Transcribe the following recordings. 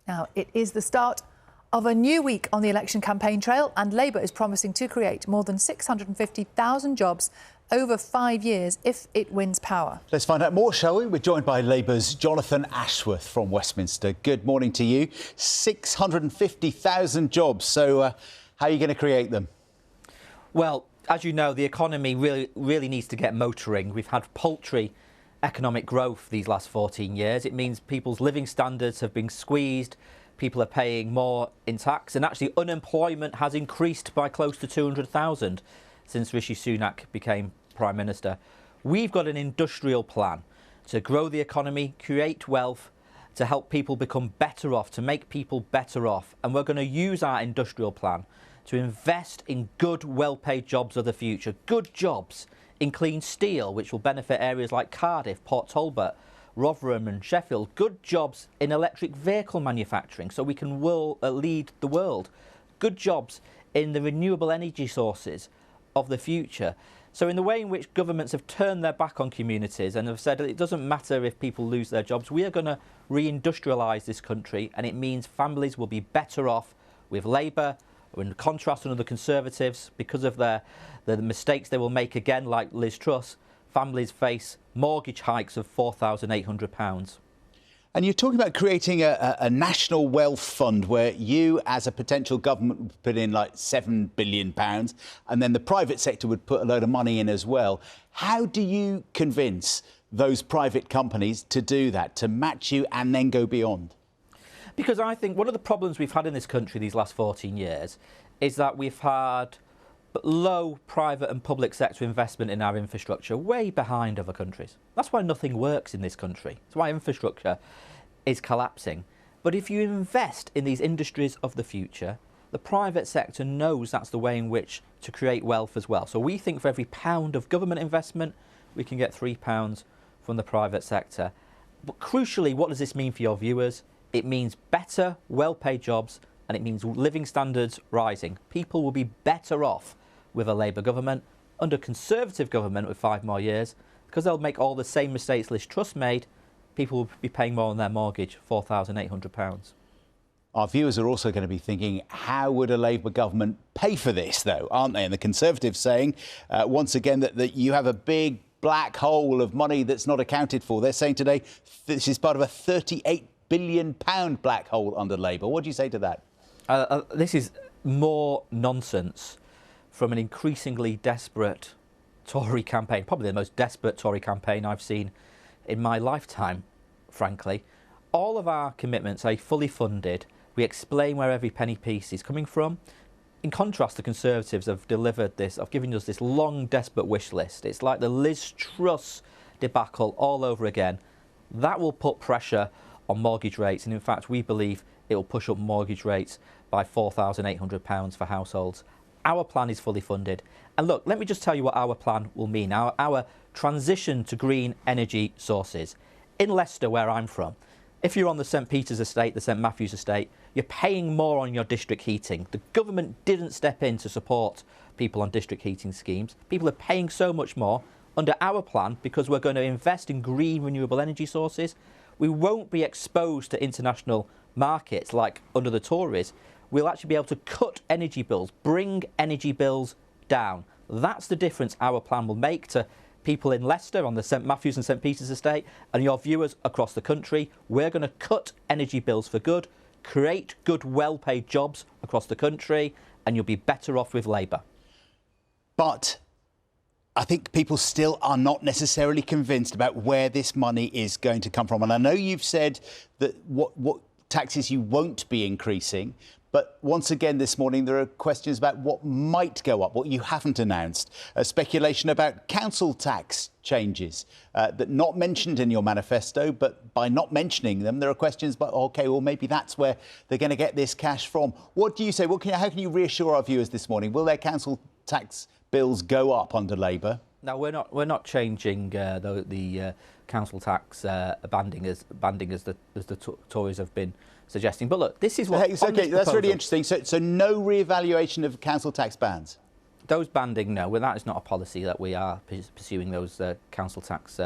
Now, it is the start of a new week on the election campaign trail, and Labour is promising to create more than 650,000 jobs over 5 years if it wins power. Let's find out more, shall we? We're joined by Labour's Jonathan Ashworth from Westminster. Good morning to you. 650,000 jobs. So how are you going to create them? Well, as you know, the economy really needs to get motoring. We've had paltry economic growth these last 14 years. It means people's living standards have been squeezed. People are paying more in tax, and actually unemployment has increased by close to 200,000 since Rishi Sunak became Prime Minister. We've got an industrial plan to grow the economy, create wealth, to help people become better off, to make people better off. And we're going to use our industrial plan to invest in good, well-paid jobs of the future. Good jobs in clean steel, which will benefit areas like Cardiff, Port Talbot, Rotherham and Sheffield. Good jobs in electric vehicle manufacturing, so we can lead the world. Good jobs in the renewable energy sources of the future. So in the way in which governments have turned their back on communities and have said it doesn't matter if people lose their jobs, we are going to reindustrialise this country, and it means families will be better off with Labour, in contrast to other Conservatives, because of the mistakes they will make again, like Liz Truss. Families face mortgage hikes of £4,800. And you're talking about creating a national wealth fund where you, as a potential government, would put in like £7 billion, and then the private sector would put a load of money in as well. How do you convince those private companies to do that, to match you and then go beyond? Because I think one of the problems we've had in this country these last 14 years is that we've had low private and public sector investment in our infrastructure, way behind other countries. That's why nothing works in this country. That's why infrastructure is collapsing. But if you invest in these industries of the future, the private sector knows that's the way in which to create wealth as well. So we think for every £1 of government investment, we can get £3 from the private sector. But crucially, what does this mean for your viewers? It means better, well-paid jobs, and it means living standards rising. People will be better off with a Labour government. Under Conservative government with 5 more years, because they'll make all the same mistakes Liz Truss made, people will be paying more on their mortgage, £4,800. Our viewers are also going to be thinking, how would a Labour government pay for this, though, aren't they? And the Conservatives saying, once again, that you have a big black hole of money that's not accounted for. They're saying today this is part of a £38 billion black hole under Labour. What do you say to that? This is more nonsense from an increasingly desperate Tory campaign, probably the most desperate Tory campaign I've seen in my lifetime, frankly. All of our commitments are fully funded. We explain where every penny piece is coming from. In contrast, the Conservatives have delivered this, have given us this long, desperate wish list. It's like the Liz Truss debacle all over again. That will put pressure on mortgage rates, and in fact, we believe it will push up mortgage rates by £4,800 for households. Our plan is fully funded. And look, let me just tell you what our plan will mean. Our transition to green energy sources. In Leicester, where I'm from, if you're on the St Peter's estate, the St Matthew's estate, you're paying more on your district heating. The government didn't step in to support people on district heating schemes. People are paying so much more. Under our plan, because we're going to invest in green renewable energy sources, we won't be exposed to international markets like under the Tories. We'll actually be able to cut energy bills, bring energy bills down. That's the difference our plan will make to people in Leicester on the St Matthew's and St Peter's estate and your viewers across the country. We're going to cut energy bills for good, create good, well-paid jobs across the country, and you'll be better off with Labour. But I think people still are not necessarily convinced about where this money is going to come from. And I know you've said that what taxes you won't be increasing, but once again this morning there are questions about what might go up, what you haven't announced. Speculation about council tax changes that not mentioned in your manifesto, but by not mentioning them, there are questions about, OK, well, maybe that's where they're going to get this cash from. What do you say? How can you reassure our viewers this morning? Will their council tax bills go up under Labour? No, we're not changing the council tax banding as the Tories have been suggesting. But look, this is what... OK, that's really interesting. So no re-evaluation of council tax bands? Those banding, no. Well, that is not a policy that we are pursuing, those council tax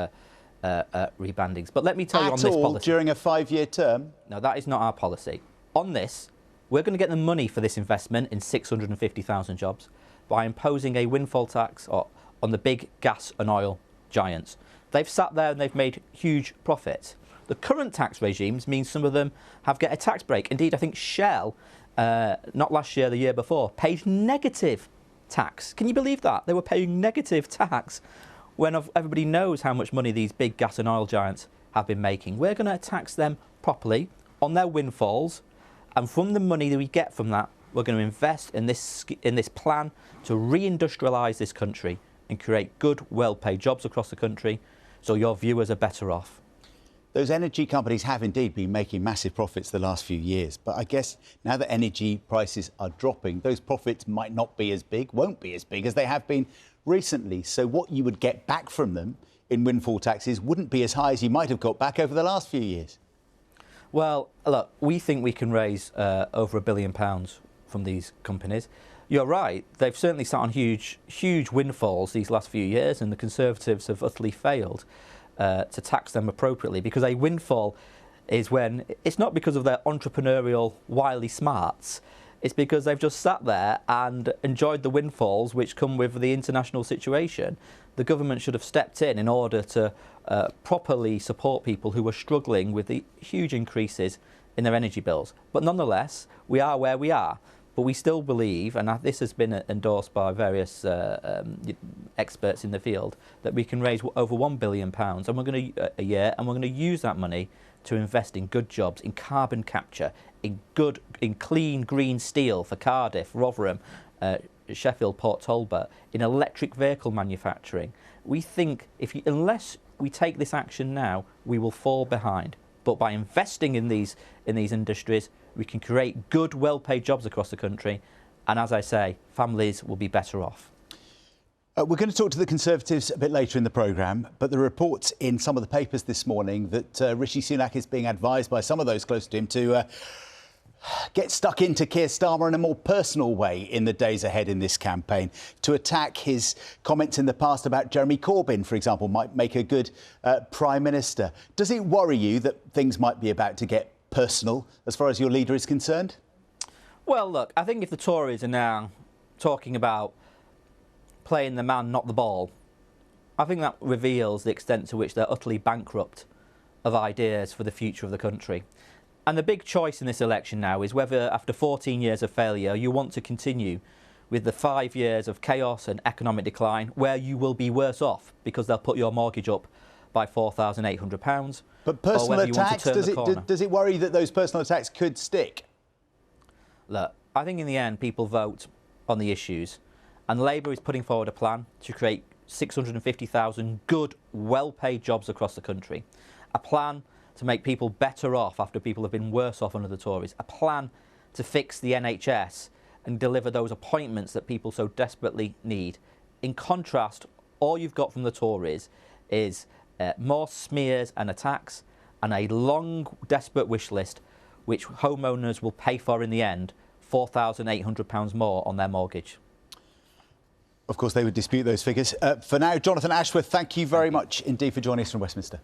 rebandings. But let me tell you on this policy. During a 5-year term? No, that is not our policy. On this, we're going to get the money for this investment in 650,000 jobs by imposing a windfall tax on the big gas and oil giants. They've sat there and they've made huge profits. The current tax regimes means some of them get a tax break. Indeed, I think Shell, not last year, the year before, paid negative tax. Can you believe that? They were paying negative tax when everybody knows how much money these big gas and oil giants have been making. We're going to tax them properly on their windfalls, and from the money that we get from that, we're going to invest in this plan to reindustrialise this country and create good, well-paid jobs across the country, so your viewers are better off. Those energy companies have indeed been making massive profits the last few years. But I guess now that energy prices are dropping, those profits might not be as big, won't be as big as they have been recently. So what you would get back from them in windfall taxes wouldn't be as high as you might have got back over the last few years. Well, look, we think we can raise over £1 billion from these companies. You're right, they've certainly sat on huge windfalls these last few years, and the Conservatives have utterly failed to tax them appropriately, because a windfall is when it's not because of their entrepreneurial wily smarts, it's because they've just sat there and enjoyed the windfalls which come with the international situation. The government should have stepped in order to properly support people who are struggling with the huge increases in their energy bills. But nonetheless, we are where we are. But we still believe, and this has been endorsed by various experts in the field, that we can raise over £1 billion a year, and we're going to use that money to invest in good jobs, in carbon capture, in clean green steel for Cardiff, Rotherham, Sheffield, Port Talbot, in electric vehicle manufacturing. We think unless we take this action now, we will fall behind. But by investing in these industries, we can create good, well-paid jobs across the country, and as I say, families will be better off. We're going to talk to the Conservatives a bit later in the programme, but the reports in some of the papers this morning that Rishi Sunak is being advised by some of those close to him to get stuck into Keir Starmer in a more personal way in the days ahead in this campaign, to attack his comments in the past about Jeremy Corbyn, for example, might make a good Prime Minister. Does it worry you that things might be about to get personal as far as your leader is concerned? Well, look, I think if the Tories are now talking about playing the man, not the ball, I think that reveals the extent to which they're utterly bankrupt of ideas for the future of the country. And the big choice in this election now is whether, after 14 years of failure, you want to continue with the 5 years of chaos and economic decline, where you will be worse off because they'll put your mortgage up by £4,800. But personal attacks, does it worry that those personal attacks could stick? Look, I think in the end people vote on the issues, and Labour is putting forward a plan to create 650,000 good, well-paid jobs across the country. A plan to make people better off after people have been worse off under the Tories. A plan to fix the NHS and deliver those appointments that people so desperately need. In contrast, all you've got from the Tories is more smears and attacks and a long, desperate wish list which homeowners will pay for in the end, £4,800 more on their mortgage. Of course, they would dispute those figures. For now, Jonathan Ashworth, thank you very much indeed for joining us from Westminster.